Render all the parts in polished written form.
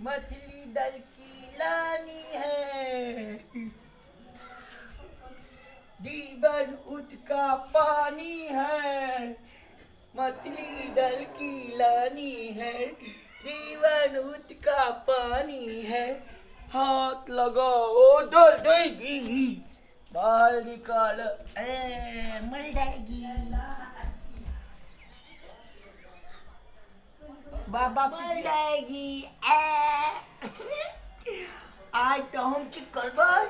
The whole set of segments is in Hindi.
मछली दल की लानी है, जीवन उसका पानी है। मछली दल की लानी है, जीवन उसका पानी है। हाथ लगाओ डर जाएगी, बाहर निकाल मर जाएगी। बाबा मर जाएगी। आज तो हम की करबै,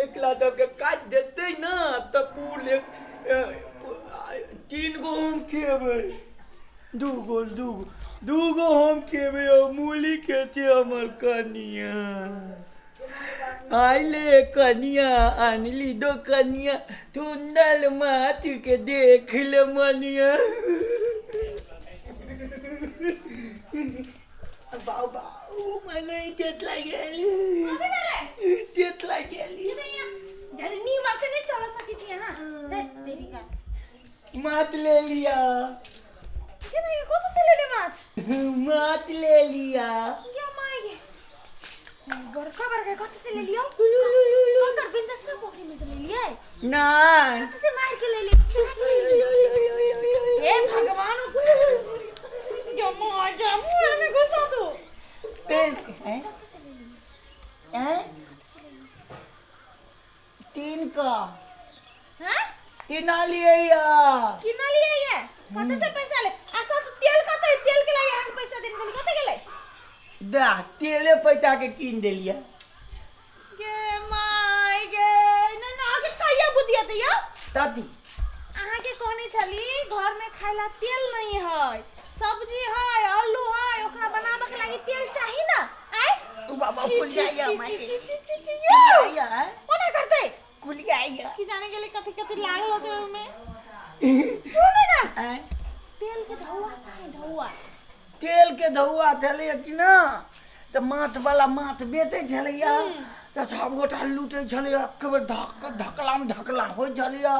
एकला तो के काट देते ना तो पूरे 3 गो हम खेबै, 2 गो हम खेबै और मूली खेते हमर कनिया। आइले कनिया आनली दो कनिया, सुंदर माथ के देख ले मनिया। बाबा મને તેટલા ગયેલી તેટલા ગયેલી यार नी मार से नहीं चला सकी छी ना दे देरी का मात ले लिया। ये भाई को तो से ले ले मात ले लिया। क्या मांगे बरका को तो से ले लिया कौन कर बिंदा से पोखरी में से ले लिया है ना तो से मार के ले ले ए भगवान क्या मार क्या मुंह में घुसा दो हैं 3 का हैं किना लिए या किना लिए ये कते से पैसा ले ऐसा तो तेल का तो तेल के लगे हम पैसा देने चली कते गेले दा तेले पैसा के किन देलिया गे माय गे न ना के कहिया बुदिया ते या ताती अहाँ के कोने छली घर में खाइला तेल नहीं है सब्जी है आलू है ओकरा बनावे के लागि तेल चाहिए ना आय बाबा कुलिया मारे या कोना करते कुलिया कि जाने के लिए कथि कथि लागल होते में सुने ना तेल के धौआ है धौआ तेल के धौआ चले कि ना तो माथ वाला माथ बेते छलैया तो सब गोटा लूटे छलैया कबर ढकला हो छलैया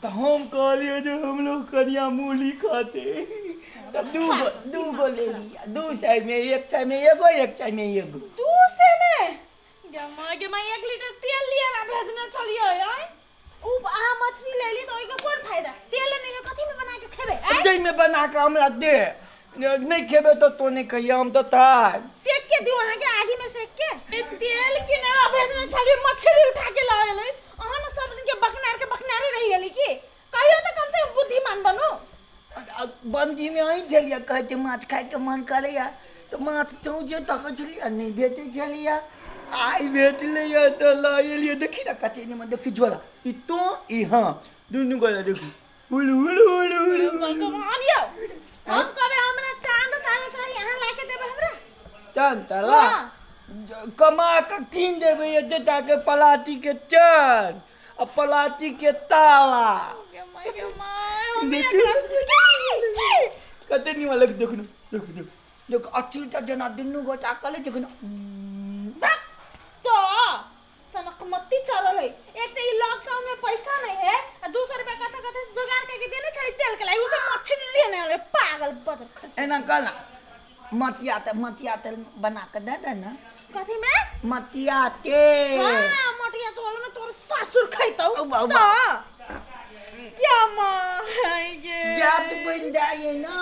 तो हम कहलिए जो हम लोग करिया मूली खाते तो 2 गो ले लिया 2 साइड में 1 साइड में एगो 1 साइड में एगो 2 से में के मैं 1 लीटर तेल लिया ना भेजना चलियो यार उ आ मछली ले ली तो ओके कोन फायदा तेल नहीं के कथि में बना के खेबे दही में बना के हमरा दे नहीं खेबे तो नहीं कहिया हम तो तार सेक के दियो अहाँ के आगी में सेक के तेल की ना भेजना चलियो मछली उठा के ला गेलै अहाँ न सब दिन के बकनारे रही गेली की कहियो तो कम से कम बुद्धिमान बनो बंदी में आई चलिया कहते माछ खाए के मन करेया तो माछ चौजे तक चलिया नहीं भेटे चलिया आई भेट लिया तो लाइलिया देखी ना कचेनी में देखी झोला ई तो ई हां दुनु गोला देखी उलू भगवान यो हम कबे हमरा चांद तारा चाहिए यहां लाके देबे हमरा चांद तारा कमा के कीन देबे ये देता के पलाती के चांद और पलाती के तावा कते नहीं वाला देखो अच्छी जना दुनु गोटा कले देखो तो सनक मत्ती चलल है एक तो ई लॉकडाउन में पैसा नहीं है और 200 रुपया कथा जुगाड़ करके देने चाहिए तेल के लागि उ मछली लेने वाले पागल बदर एना कहना मतिया तेल बना के दे देना कथि में मतिया तेल हां मटिया तेल में तोर ससुर खैतौ तो क्या माय गे गैस बन जाए ना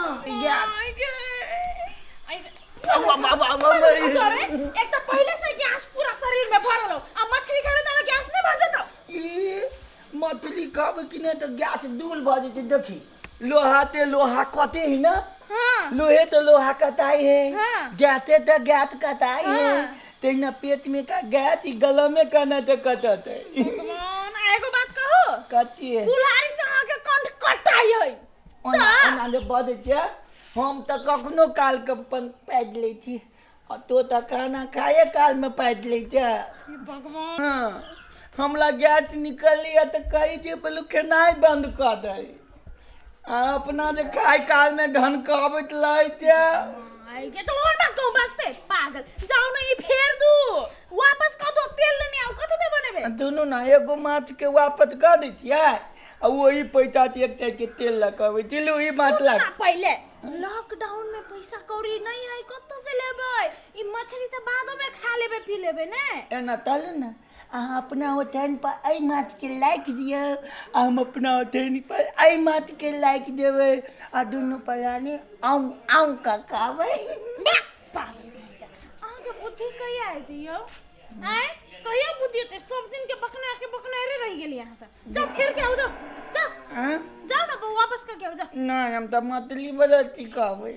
अरे एक तो पहले से गैस पूरा शरीर में भरल हो अब मछली खावे त गैस नहीं भर जाता ई मछली खावे कि नहीं तो गैस दूल भ जेते देखी लोहा कते है ना हां लोहे तो लोहा कताई है हाँ। गैसे तो गैस कताई है हाँ। तेना पेट में का गैस गला में का ना तो कटत है भगवान एगो बात कहो कथी है कुल्हाड़ी से आके कंठ कटाई है ओना ले बद छै हम तो कखनो काल के पैद ले छी और तो खाना खाए काल में पैद ले छै भगवान हां हमरा गैस निकलिया तो कही जे पहले खेनाई बंद कर दे अपना जे खाए काल में ढनकावत लै छै आई के तो और बात कहूं बसते पागल जाओ ना ये फेर दू वापस कर दो तेल लेने आओ कथि में बनेबे दुनू ना एगो माछ के वापस कर दै छियै आ वही पैसा से एक चाय के तेल लगावे चलो ई बात लग पहले लॉकडाउन में पैसा कौड़ी नहीं है कत से ले देबे ने एना तल ना अहाँ अपना ओथेन पर एहि माछ के लाइक दियो हम अपना ओथेन पर एहि माछ के लाइक देबै आ दुनू परानी आम आम का कहबै अहाँ के बुद्धि कहिया आइती यो आय कहिया बुद्धि होते सब दिन के बकना रे रह गेली अहाँ त जाओ फिर के आओ जाओ हां जाओ ना वापस करके आओ जाओ नहीं हम तो मछली वाला कहबै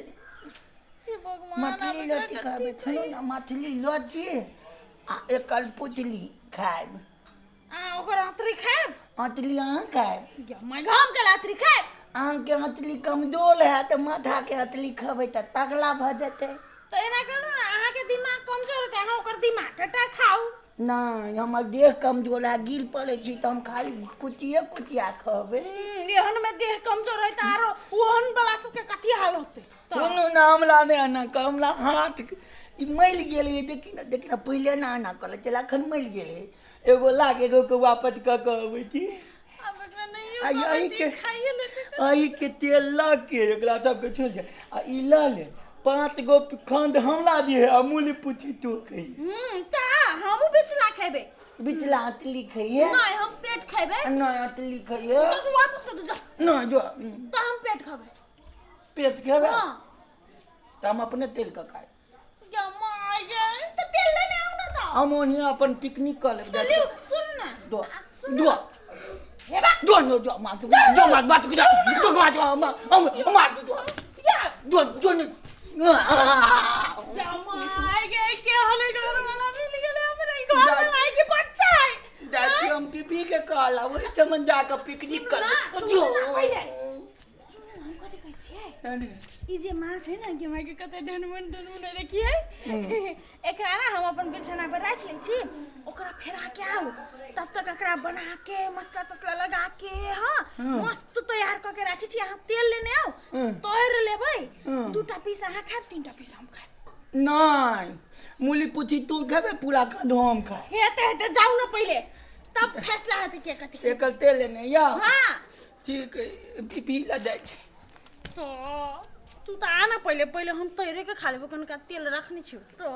हे भगवान मछली लती कहबै सुनो ना मछली लती आ एकल पुतली खाएब आ ओकर आंतरी खाएब अतली अहाँ खाएब या मैं घाम के लातरी खाएब अहाँ के अतली कमजोर है तो माथा के अतली खेबै त तगला भ जेतै तो एना करू ना अहाँ के दिमाग कमजोर होता है ओकर दिमाग टटा खाऊ नहीं हमर देह कमजोर है गिर पड़े छी तो हम खाली कुचिया खेबै एहन में देह कमजोर है त आरो ओहन वाला सब के कथि हाल होते सुनू ना हमला ने आना कमला हाथ ई मैल गेलै देखी ना पहिले ना आना कहले चला अखन मैल गेलै एगो लाग एगो के वापस क के अबै छी अब एकरा नहीं आई के तेल लग के एकरा सब के छोड़ दे आ ई ला ले 5 गो खंड हमला दिए आ मूली पूछी तो कही ता हमहु बिचला खेबे बिचला अतली खइए नहीं हम पेट खेबे नहीं अतली खइए तो वापस कर दो जा नहीं जो तो हम पेट खाबे पेट खेबे हां तो हम अपने तेल का खाए या माय गए तो तेल लेने आओ ना तो हम ओनिया अपन पिकनिक कर ले चलियो सुन ना दो हे बा दो मार दो या माय गए के हले घर वाला मिल गेले हमरे घर में लाई के बच्चा है दादी हम पीपी के कहला वही समझ जा के पिकनिक कर जो ई जे माछ है ना के माय के कते ढनमन देखिए एकरा ना हम अपन बिछना पर राख ले छी ओकरा फेरा के आउ तब तक एकरा बना के मसला तसला लगा के हां मस्त तैयार करके राखी छी अहाँ तेल लेने आओ तोर लेबै दूटा पीस अहाँ खाब तीनटा पीस हम खाब नहीं मूली पूछी तू खेबे पूरा कदो हम खा हेते जाऊ ना पहले तब फैसला हेते के कथि एकल तेल लेने या हां ठीक पीपी ला जाय छै तो तू तो आना पहले हम तैरे के खा लेबो कनका तेल रखनी छी तो